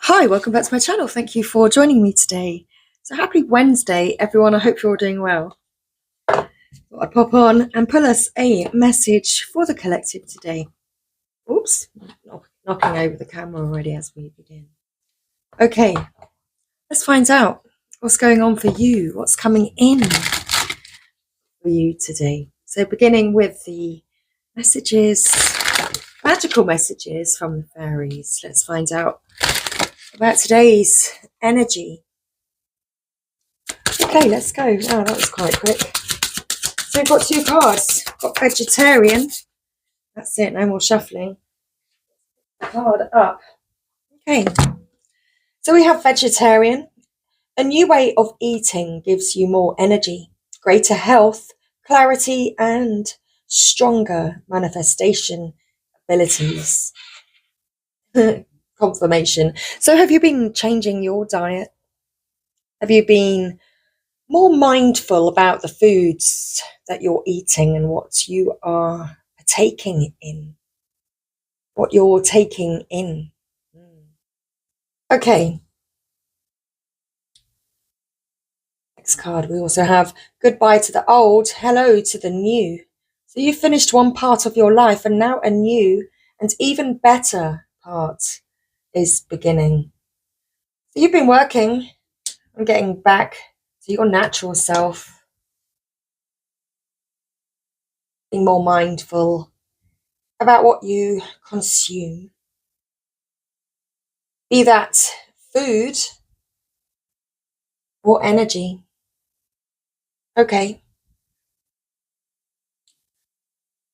Hi, welcome back to my channel. Thank you for joining me today. So happy Wednesday, everyone. I hope you're all doing well. I'll pop on and pull us a message for the collective today. Oops, knocking over the camera already as we begin. Okay, let's find out what's going on for you, what's coming in for you today. So beginning with the messages, magical messages from the fairies. Let's find out about today's energy. Okay, let's go. Oh, that was quite quick. So we've got two cards. Got vegetarian. That's it, no more shuffling. Card up. Okay. So we have vegetarian. A new way of eating gives you more energy, greater health, clarity, and stronger manifestation abilities. Confirmation. So have you been changing your diet? Have you been more mindful about the foods that you're eating and what you are taking in? What you're taking in. Okay. Next card, we also have goodbye to the old, hello to the new. So you finished one part of your life and now a new and even better part is beginning. So you've been working on getting back to your natural self, being more mindful about what you consume, be that food or energy. Okay.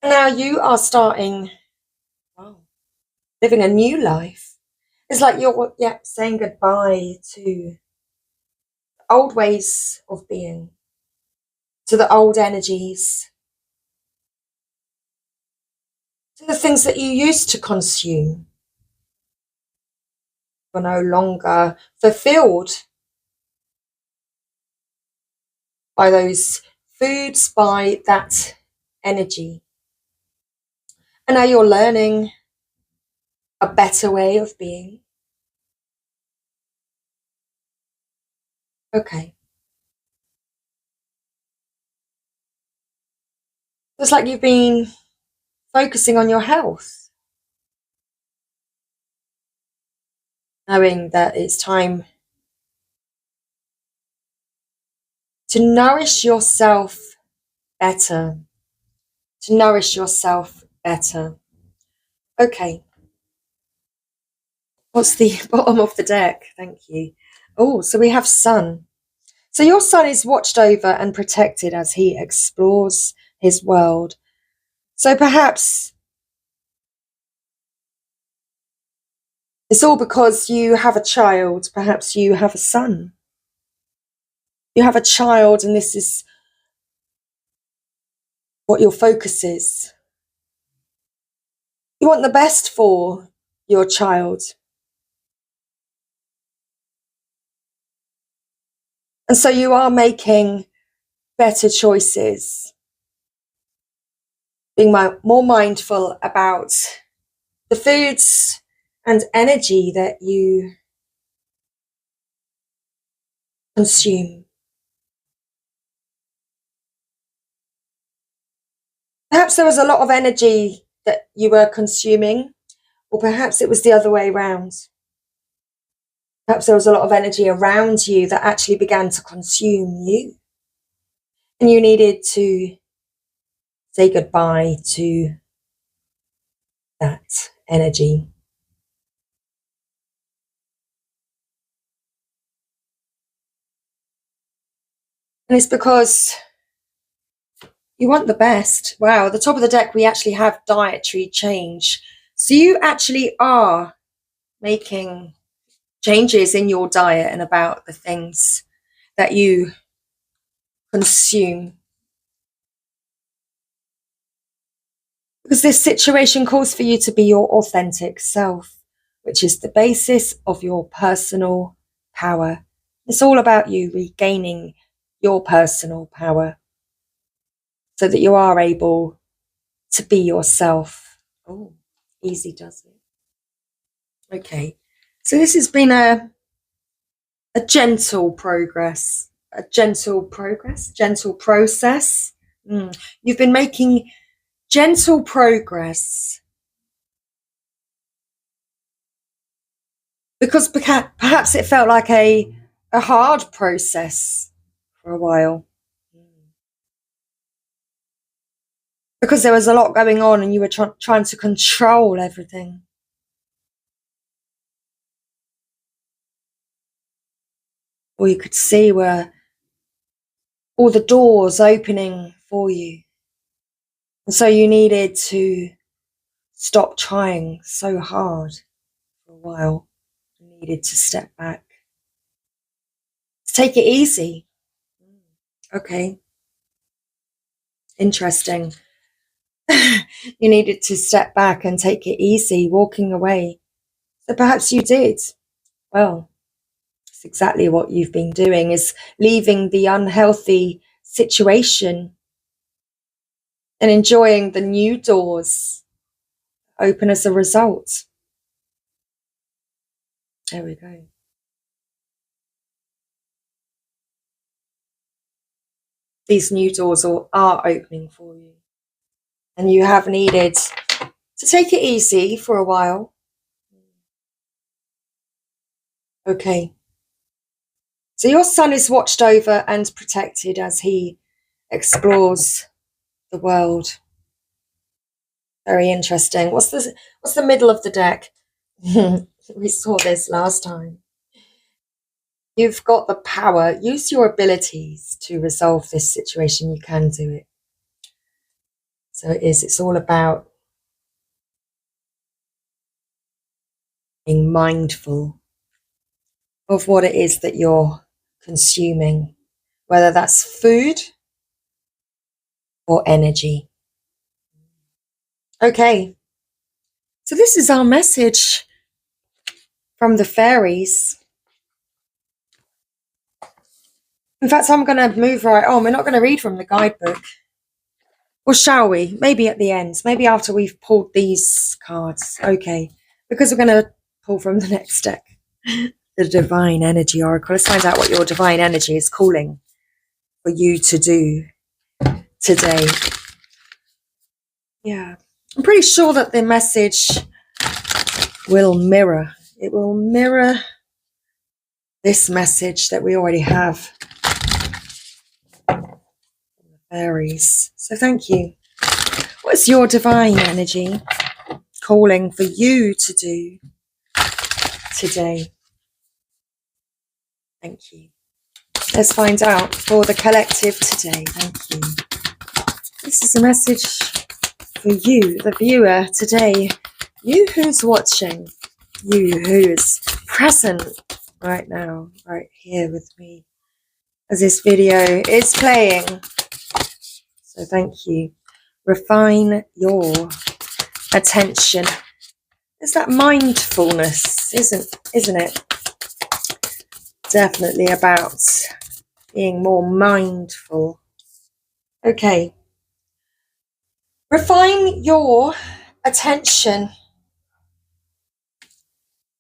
Now you are starting, living a new life. It's like you're saying goodbye to old ways of being, to the old energies, to the things that you used to consume. You're no longer fulfilled by those foods, by that energy. And now you're learning a better way of being. Okay. It's like you've been focusing on your health, knowing that it's time to nourish yourself better, to nourish yourself better. Okay. What's the bottom of the deck? Thank you. Oh, so we have sun. So your son is watched over and protected as he explores his world. So perhaps it's all because you have a child. Perhaps you have a son. You have a child and this is what your focus is. You want the best for your child. And so you are making better choices, being more mindful about the foods and energy that you consume. Perhaps there was a lot of energy that you were consuming, or perhaps it was the other way around. Perhaps there was a lot of energy around you that actually began to consume you. And you needed to say goodbye to that energy. And it's because you want the best. Wow, at the top of the deck, we actually have dietary change. So you actually are making changes in your diet and about the things that you consume. Because this situation calls for you to be your authentic self, which is the basis of your personal power. It's all about you regaining your personal power so that you are able to be yourself. Oh, easy does it. Okay, So this has been a gentle progress, gentle process. You've been making gentle progress because perhaps it felt like a hard process for a while. Because there was a lot going on and you were trying to control everything. All you could see were all the doors opening for you. And so you needed to stop trying so hard for a while. You needed to step back. Take it easy. Okay. Interesting. You needed to step back and take it easy, walking away. So perhaps you did. Well, it's exactly what you've been doing, is leaving the unhealthy situation and enjoying the new doors open as a result. There we go. These new doors are opening for you. And you have needed to take it easy for a while. Okay. So your son is watched over and protected as he explores the world. Very interesting. What's the middle of the deck? We saw this last time. You've got the power. Use your abilities to resolve this situation. You can do it. So it's all about being mindful of what it is that you're consuming, whether that's food or energy. Okay. So this is our message from the fairies. In fact, I'm going to move right on. We're not going to read from the guidebook. Or shall we? Maybe at the end. Maybe after we've pulled these cards. Okay. Because we're going to pull from the next deck. The Divine Energy Oracle. Let's find out what your Divine Energy is calling for you to do today. Yeah. I'm pretty sure that the message will mirror. It will mirror this message that we already have. Fairies. So thank you. What's your divine energy calling for you to do today? Thank you. Let's find out for the collective today. Thank you. This is a message for you, the viewer, today. You who's watching. You who is present right now, right here with me, as this video is playing. So thank you. Refine your attention. It's that mindfulness, isn't it? Definitely about being more mindful. Okay. Refine your attention.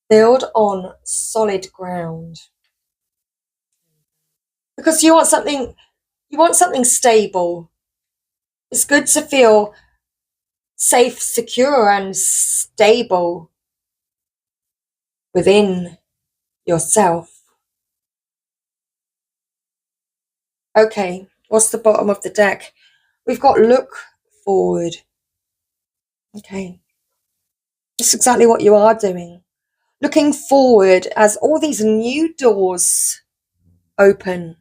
Build on solid ground. Because you want something stable. It's good to feel safe, secure, and stable within yourself. Okay, what's the bottom of the deck? We've got look forward. Okay. That's exactly what you are doing. Looking forward as all these new doors open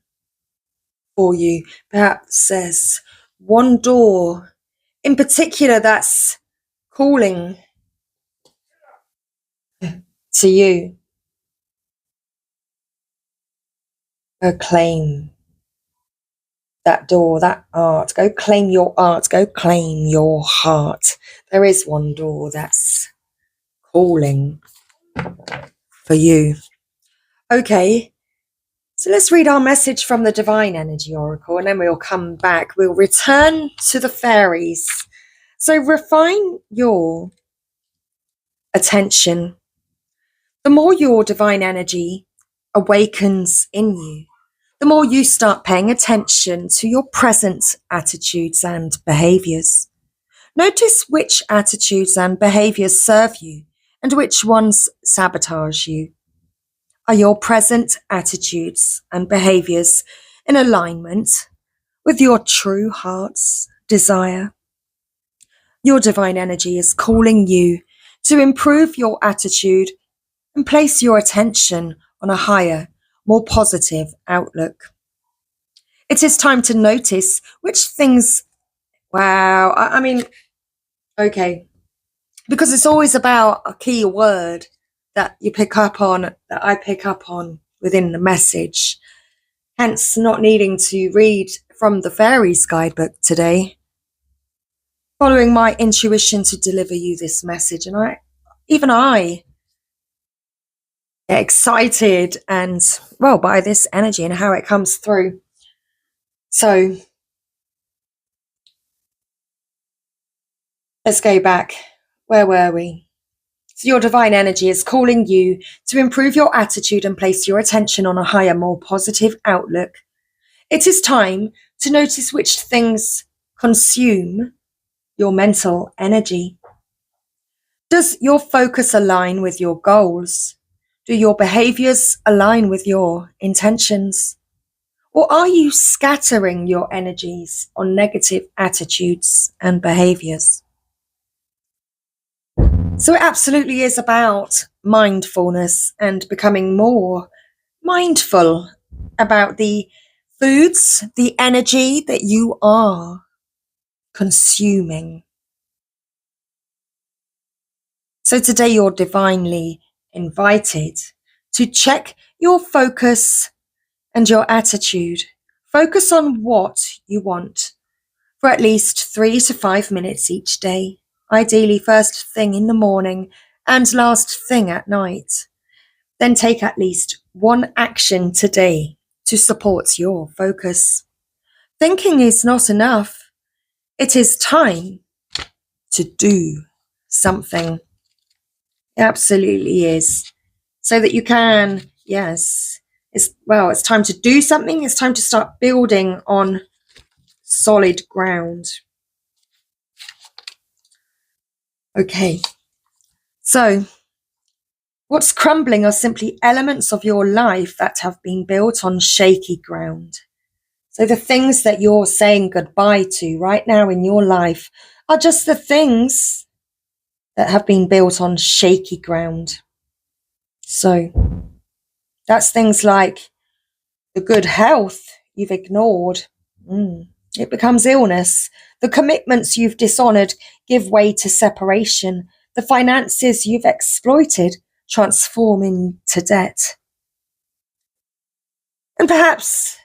for you. Perhaps there's one door in particular that's calling to you. Go claim that door, that art. Go claim your art. Go claim your heart. There is one door that's calling for you. Okay. So let's read our message from the Divine Energy Oracle, and then we'll come back. We'll return to the fairies. So refine your attention. The more your divine energy awakens in you, the more you start paying attention to your present attitudes and behaviors. Notice which attitudes and behaviors serve you and which ones sabotage you. Are your present attitudes and behaviors in alignment with your true heart's desire? Your divine energy is calling you to improve your attitude and place your attention on a higher, more positive outlook. It is time to notice which things, wow, okay, because it's always about a key word that you pick up on, that I pick up on within the message. Hence, not needing to read from the Fairies Guidebook today, following my intuition to deliver you this message. And I get excited and, well, by this energy and how it comes through. So let's go back. Where were we? So your divine energy is calling you to improve your attitude and place your attention on a higher, more positive outlook. It is time to notice which things consume your mental energy. Does your focus align with your goals? Do your behaviors align with your intentions? Or are you scattering your energies on negative attitudes and behaviors? So it absolutely is about mindfulness and becoming more mindful about the foods, the energy that you are consuming. So today you're divinely invited to check your focus and your attitude. Focus on what you want for at least 3 to 5 minutes each day, ideally first thing in the morning and last thing at night. Then take at least one action today to support your focus. Thinking is not enough. It is time to do something. It absolutely is. So that you can, yes, it's time to do something. It's time to start building on solid ground. Okay. So what's crumbling are simply elements of your life that have been built on shaky ground. So the things that you're saying goodbye to right now in your life are just the things that have been built on shaky ground. So that's things like the good health you've ignored. It becomes illness. The commitments you've dishonored give way to separation. The finances you've exploited transform into debt. And perhaps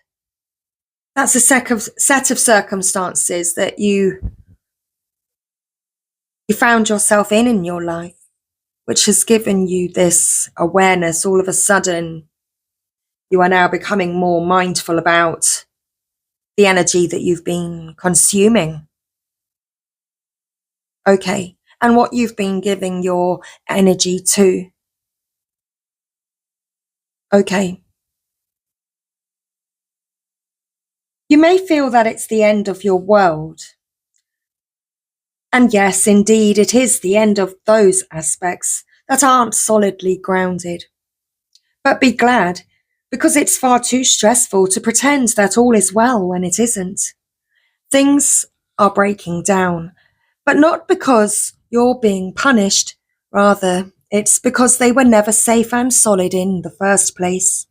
that's a set of circumstances that you found yourself in your life, which has given you this awareness. All of a sudden, you are now becoming more mindful about the energy that you've been consuming. Okay, and what you've been giving your energy to. Okay. You may feel that it's the end of your world. And yes, indeed, it is the end of those aspects that aren't solidly grounded. But be glad, because it's far too stressful to pretend that all is well when it isn't. Things are breaking down, but not because you're being punished. Rather, it's because they were never safe and solid in the first place.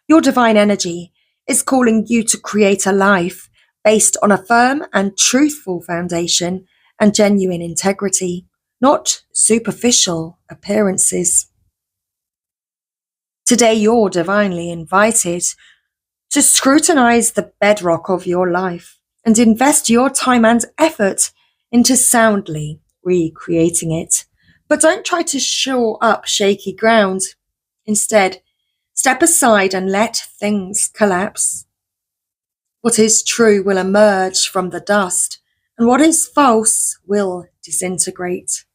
Your divine energy is calling you to create a life based on a firm and truthful foundation and genuine integrity, not superficial appearances. Today, you're divinely invited to scrutinize the bedrock of your life and invest your time and effort into soundly recreating it. But don't try to shore up shaky ground. Instead, step aside and let things collapse. What is true will emerge from the dust, and what is false will disintegrate.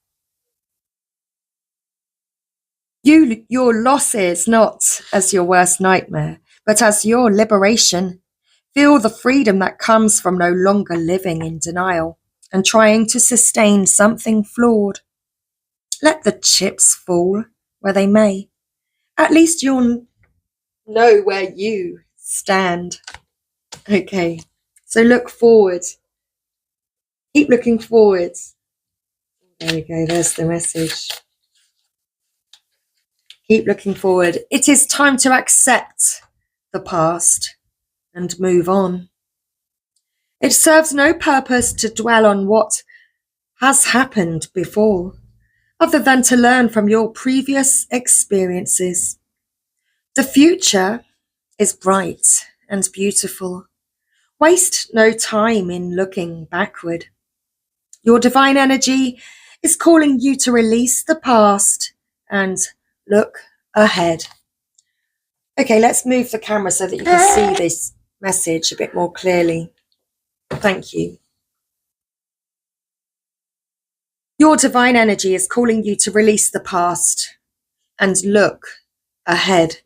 Your losses not as your worst nightmare, but as your liberation. Feel the freedom that comes from no longer living in denial and trying to sustain something flawed. Let the chips fall where they may. At least you'll know where you stand. Okay, so look forward. Keep looking forward. There we go, there's the message. Keep looking forward. It is time to accept the past and move on. It serves no purpose to dwell on what has happened before, other than to learn from your previous experiences. The future is bright and beautiful. Waste no time in looking backward. Your divine energy is calling you to release the past and look ahead. Okay, let's move the camera so that you can see this message a bit more clearly. Thank you. Your divine energy is calling you to release the past and look ahead.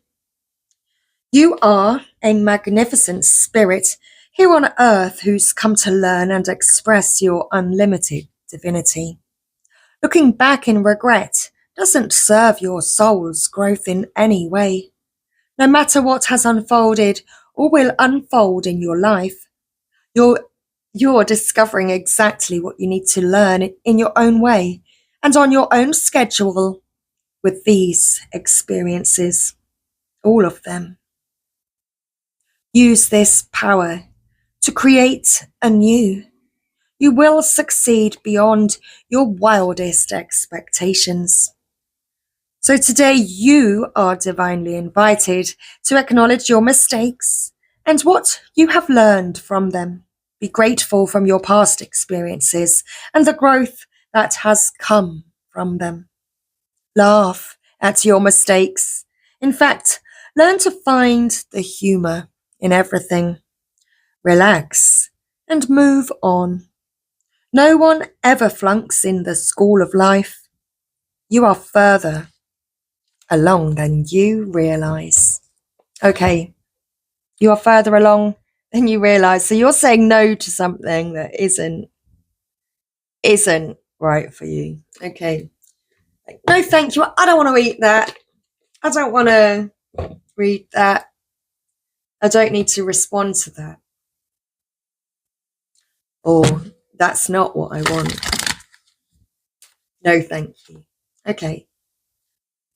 You are a magnificent spirit here on earth who's come to learn and express your unlimited divinity. Looking back in regret doesn't serve your soul's growth in any way. No matter what has unfolded or will unfold in your life, you're discovering exactly what you need to learn in your own way and on your own schedule with these experiences, all of them. Use this power to create anew. You will succeed beyond your wildest expectations. So today you are divinely invited to acknowledge your mistakes and what you have learned from them. Be grateful from your past experiences and the growth that has come from them. Laugh at your mistakes. In fact, learn to find the humor in everything. Relax and move on. No one ever flunks in the school of life. You are further along than you realize. Okay, you are further along than you realize. So you're saying no to something that isn't right for you. Okay. No, thank you. I don't want to eat that. I don't want to read that. I don't need to respond to that. Or that's not what I want. No, thank you. Okay.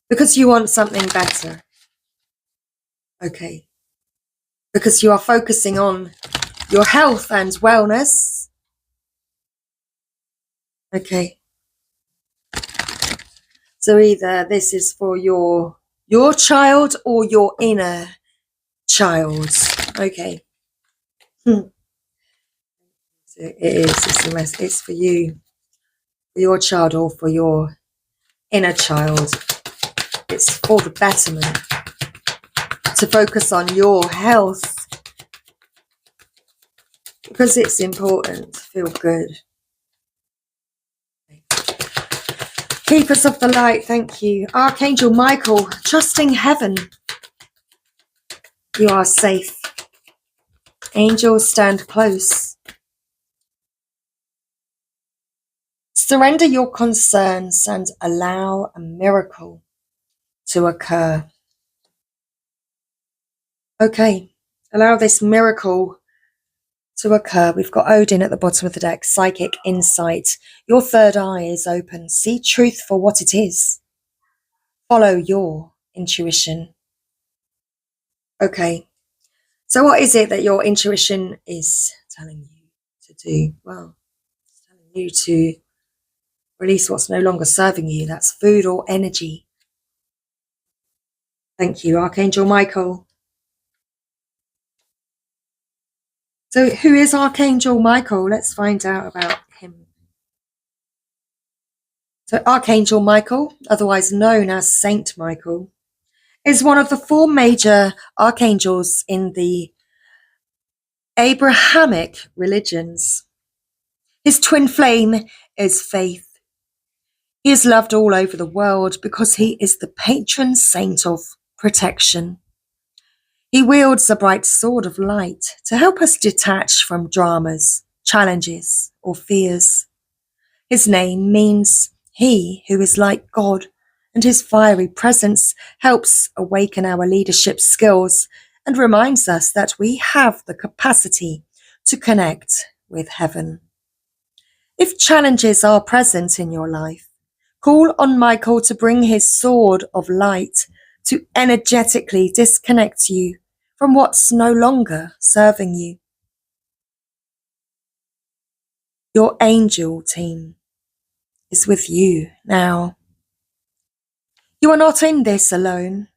Because you want something better. Okay. Because you are focusing on your health and wellness. Okay. So either this is for your child or your inner child. Okay. So it's for you, for your child or for your inner child. It's for the betterment. To focus on your health. Because it's important to feel good. Keepers of the light, thank you. Archangel Michael, trusting heaven. You are safe. Angels stand close. Surrender your concerns and allow a miracle to occur. Okay, allow this miracle to occur. We've got Odin at the bottom of the deck, psychic insight. Your third eye is open. See truth for what it is. Follow your intuition. Okay, so what is it that your intuition is telling you to do? Well, it's telling you to release what's no longer serving you. That's food or energy. Thank you, Archangel Michael. So who is Archangel Michael? Let's find out about him. So Archangel Michael, otherwise known as Saint Michael, is one of the four major archangels in the Abrahamic religions. His twin flame is faith. He is loved all over the world because he is the patron saint of protection. He wields a bright sword of light to help us detach from dramas, challenges, or fears. His name means he who is like God, and his fiery presence helps awaken our leadership skills and reminds us that we have the capacity to connect with heaven. If challenges are present in your life, call on Michael to bring his sword of light to energetically disconnect you from what's no longer serving you. Your angel team is with you now. You are not in this alone.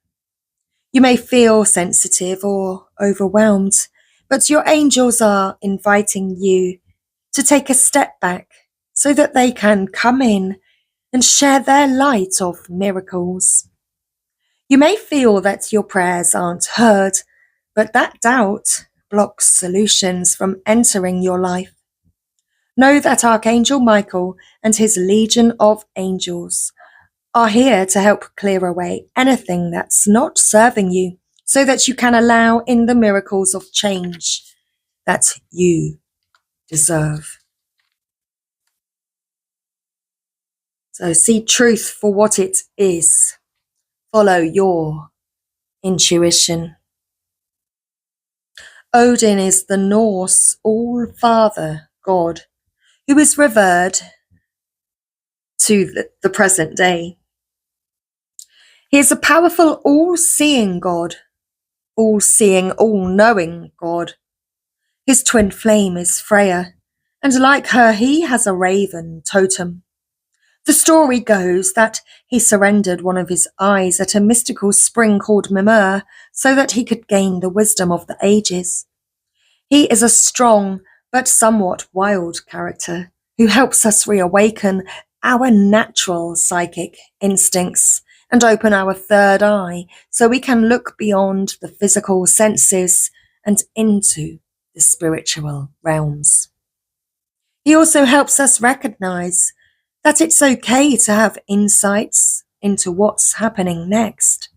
You may feel sensitive or overwhelmed, but your angels are inviting you to take a step back so that they can come in and share their light of miracles. You may feel that your prayers aren't heard, but that doubt blocks solutions from entering your life. Know that Archangel Michael and his legion of angels are here to help clear away anything that's not serving you so that you can allow in the miracles of change that you deserve. So see truth for what it is. Follow your intuition. Odin is the Norse All-Father God who is revered to the present day. He is a powerful all-seeing God, all-seeing, all-knowing God. His twin flame is Freya, and like her, he has a raven totem. The story goes that he surrendered one of his eyes at a mystical spring called Mimir so that he could gain the wisdom of the ages. He is a strong but somewhat wild character who helps us reawaken our natural psychic instincts and open our third eye so we can look beyond the physical senses and into the spiritual realms. He also helps us recognize that it's okay to have insights into what's happening next.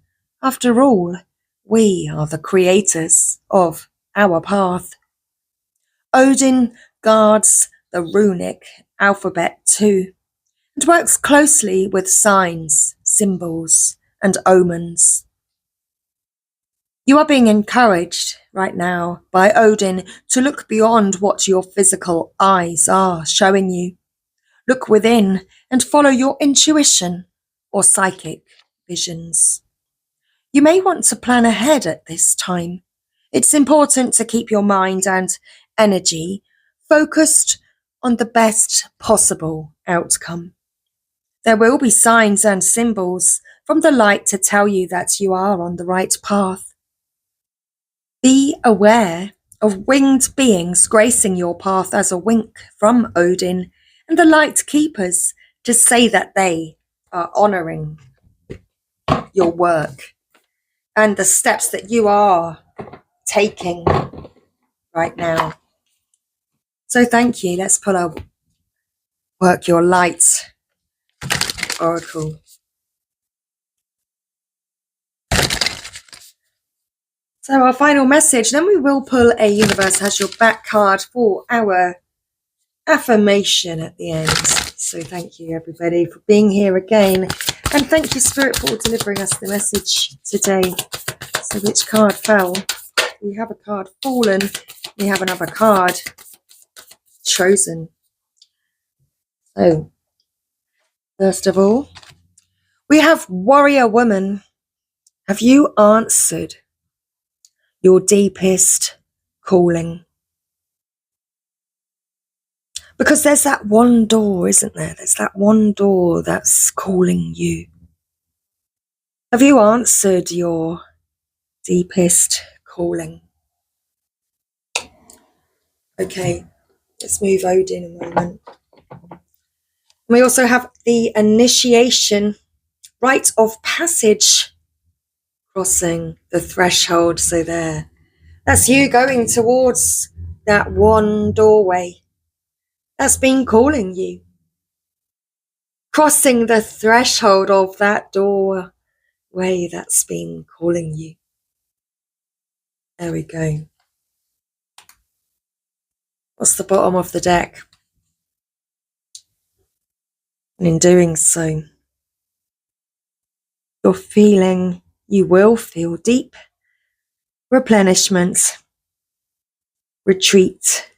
After all, we are the creators of our path. Odin guards the runic alphabet too, and works closely with signs, symbols, and omens. You are being encouraged right now by Odin to look beyond what your physical eyes are showing you. Look within and follow your intuition or psychic visions. You may want to plan ahead at this time. It's important to keep your mind and energy focused on the best possible outcome. There will be signs and symbols from the light to tell you that you are on the right path. Be aware of winged beings gracing your path as a wink from Odin and the light keepers to say that they are honouring your work and the steps that you are taking right now. So thank you. Let's pull our Work Your Light Oracle. So our final message, then we will pull a Universe Has Your Back card for our affirmation at the end. So thank you everybody for being here again. And thank you Spirit for delivering us the message today. So which card fell? We have a card fallen. We have another card chosen. So first of all, we have Warrior Woman. Have you answered your deepest calling? Because there's that one door, isn't there? There's that one door that's calling you. Have you answered your deepest calling? Okay, let's move Odin a moment. We also have the initiation, rite of passage, crossing the threshold. So that's you going towards that one doorway that's been calling you. crossing the threshold of that doorway that's been calling you. There we go. What's the bottom of the deck? And in doing so, you will feel deep replenishment, retreat,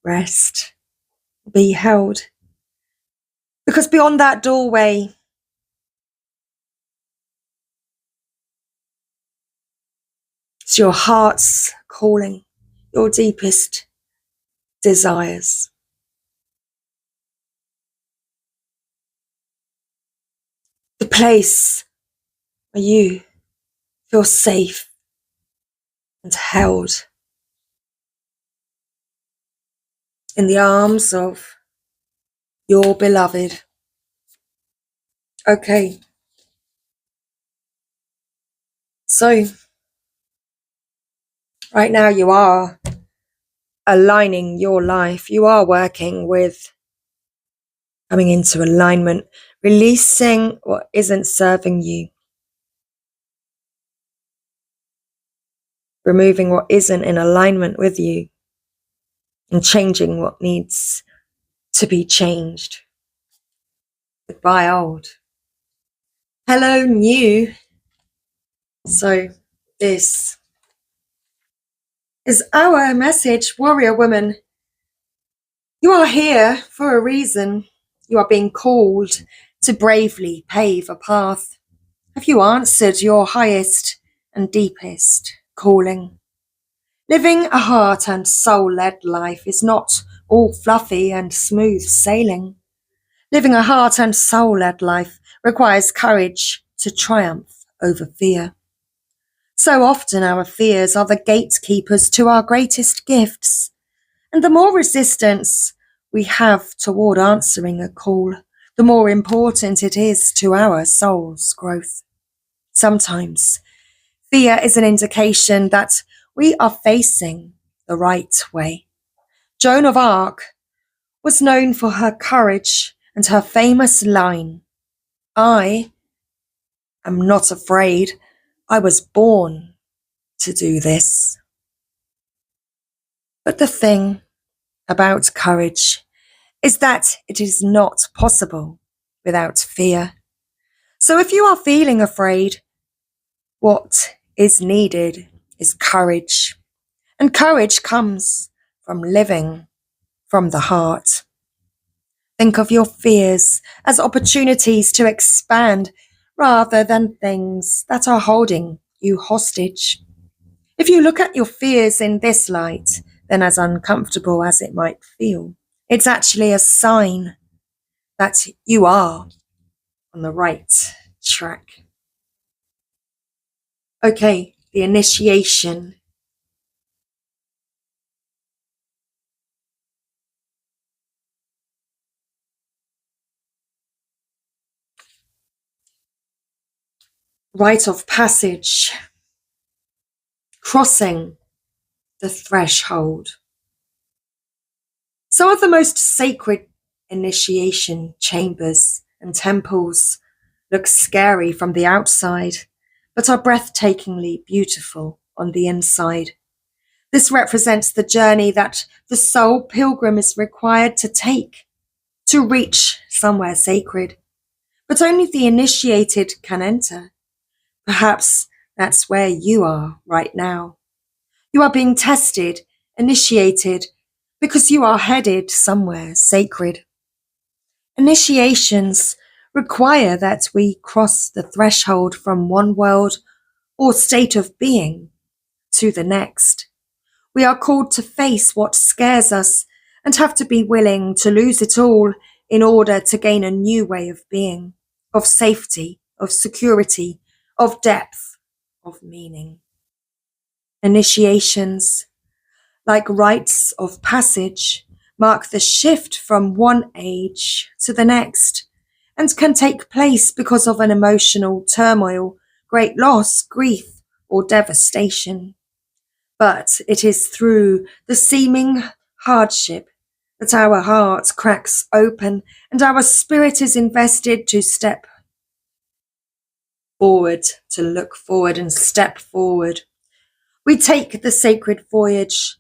rest, be held. Because beyond that doorway, it's your heart's calling, your deepest desires. The place where you feel safe and held in the arms of your beloved. Okay. So, right now you are aligning your life. You are working with coming into alignment, releasing what isn't serving you, removing what isn't in alignment with you, and changing what needs to be changed. Goodbye, old. Hello, new. So, this is our message, warrior woman. You are here for a reason. You are being called to bravely pave a path. Have you answered your highest and deepest calling? Living a heart and soul-led life is not all fluffy and smooth sailing. Living a heart and soul-led life requires courage to triumph over fear. So often our fears are the gatekeepers to our greatest gifts, and the more resistance we have toward answering a call, the more important it is to our soul's growth. Sometimes fear is an indication that we are facing the right way. Joan of Arc was known for her courage and her famous line, "I am not afraid. I was born to do this." But the thing about courage is that it is not possible without fear. So if you are feeling afraid, what is needed is courage. And courage comes from living from the heart. Think of your fears as opportunities to expand rather than things that are holding you hostage. If you look at your fears in this light, then as uncomfortable as it might feel, it's actually a sign that you are on the right track. Okay, the initiation. Rite of passage. Crossing the threshold. Some of the most sacred initiation chambers and temples look scary from the outside, but are breathtakingly beautiful on the inside. This represents the journey that the soul pilgrim is required to take to reach somewhere sacred, but only the initiated can enter. Perhaps that's where you are right now. You are being tested, initiated, because you are headed somewhere sacred. Initiations require that we cross the threshold from one world or state of being to the next. We are called to face what scares us and have to be willing to lose it all in order to gain a new way of being, of safety, of security, of depth, of meaning. Initiations, like rites of passage, mark the shift from one age to the next and can take place because of an emotional turmoil, great loss, grief, or devastation. But it is through the seeming hardship, that our heart cracks open and our spirit is invested to step forward, to look forward and step forward. We take the sacred voyage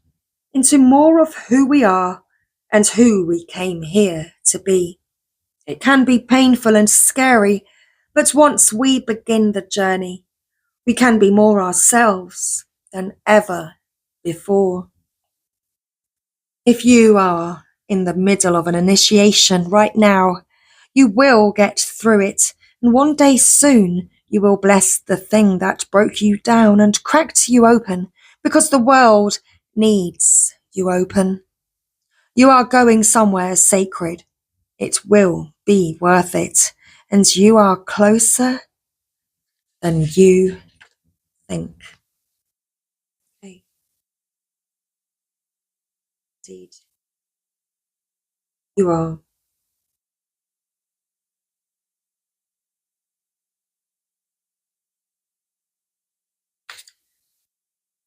into more of who we are and who we came here to be. It can be painful and scary, but once we begin the journey, we can be more ourselves than ever before. If you are in the middle of an initiation right now, you will get through it, and one day soon you will bless the thing that broke you down and cracked you open, because the world needs you open. You are going somewhere sacred. It will be worth it, and you are closer than you think. Okay. Indeed, you are.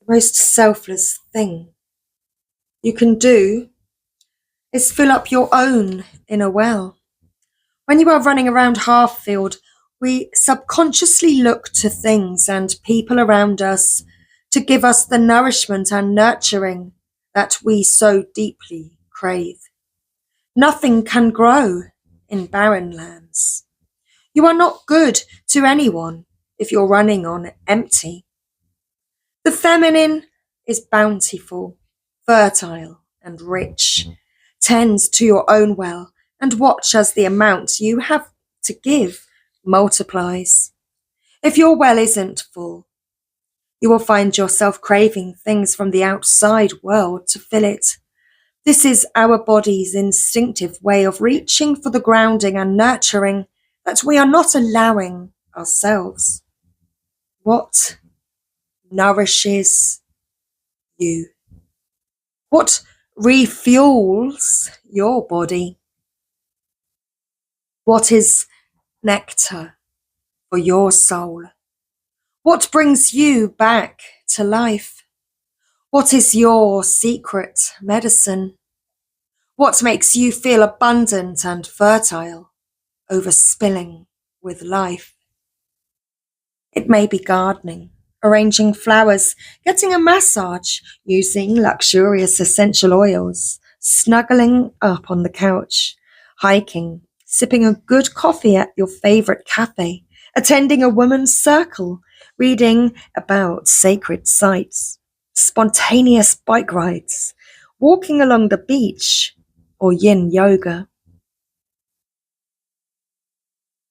The most selfless thing you can do is fill up your own inner well. When you are running around half-filled, we subconsciously look to things and people around us to give us the nourishment and nurturing that we so deeply crave. Nothing can grow in barren lands. You are not good to anyone if you're running on empty. The feminine is bountiful, fertile, and rich. Tend to your own well and watch as the amount you have to give multiplies. If your well isn't full, you will find yourself craving things from the outside world to fill it. This is our body's instinctive way of reaching for the grounding and nurturing that we are not allowing ourselves. What nourishes you? What refuels your body? What is nectar for your soul? What brings you back to life? What is your secret medicine? What makes you feel abundant and fertile, overspilling with life? It may be gardening, arranging flowers, getting a massage, using luxurious essential oils, snuggling up on the couch, hiking, sipping a good coffee at your favorite cafe, attending a woman's circle, reading about sacred sites, spontaneous bike rides, walking along the beach, or yin yoga.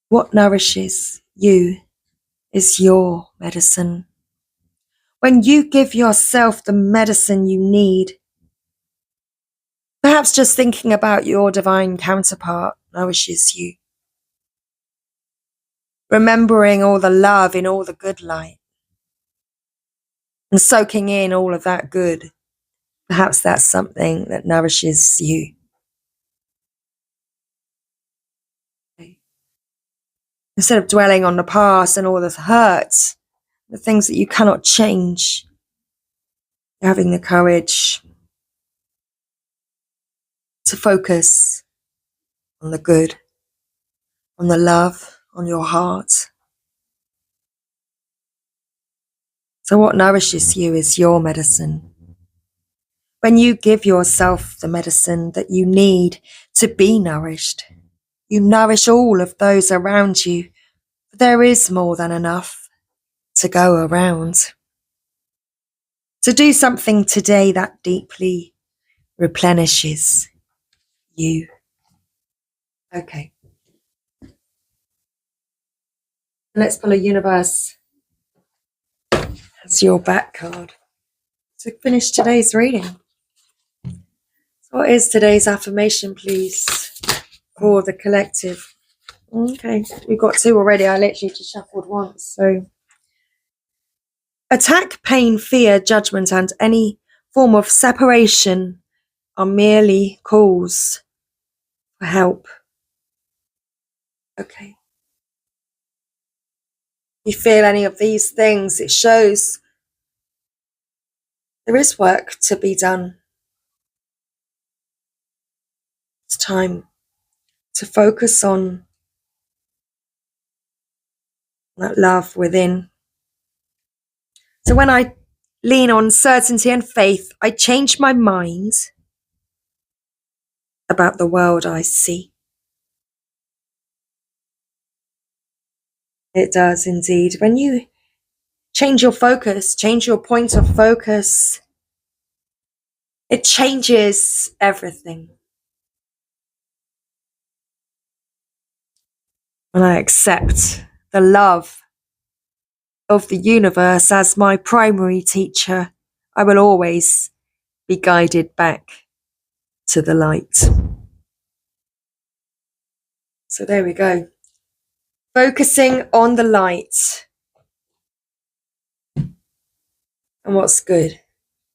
What nourishes you is your medicine. When you give yourself the medicine you need, perhaps just thinking about your divine counterpart nourishes you. Remembering all the love in all the good light and soaking in all of that good, perhaps that's something that nourishes you. Instead of dwelling on the past and all the hurt, the things that you cannot change, you're having the courage to focus on the good, on the love, on your heart. So what nourishes you is your medicine. When you give yourself the medicine that you need to be nourished, you nourish all of those around you. There is more than enough to go around. To do something today that deeply replenishes you. Okay. Let's pull a universe as your back card to finish today's reading. So what is today's affirmation, please, for the collective? Okay, we've got two already. I literally just shuffled once. So, attack, pain, fear, judgment, and any form of separation are merely calls for help. Okay. You feel any of these things, it shows there is work to be done. time to focus on that love within. So when I lean on certainty and faith, I change my mind about the world I see. It does indeed. When you change your focus, change your point of focus, it changes everything. When I accept the love of the universe as my primary teacher, I will always be guided back to the light. So there we go. Focusing on the light and what's good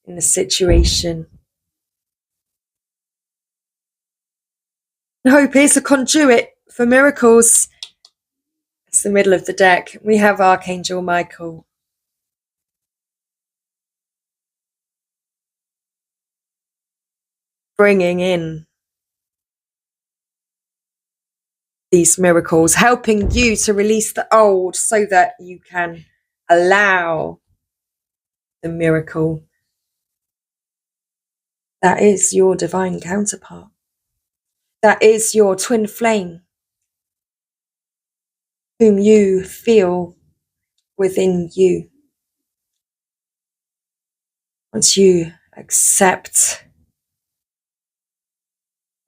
in the situation. And hope is a conduit for miracles. It's the middle of the deck. We have Archangel Michael. Bringing in these miracles, helping you to release the old so that you can allow the miracle that is your divine counterpart. That is your twin flame, whom you feel within you. Once you accept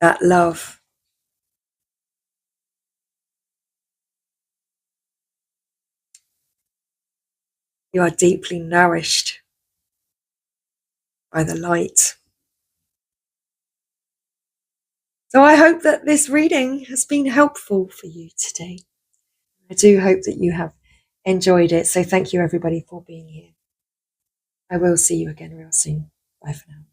that love, you are deeply nourished by the light. So I hope that this reading has been helpful for you today. I do hope that you have enjoyed it. So thank you everybody for being here. I will see you again real soon. Bye for now.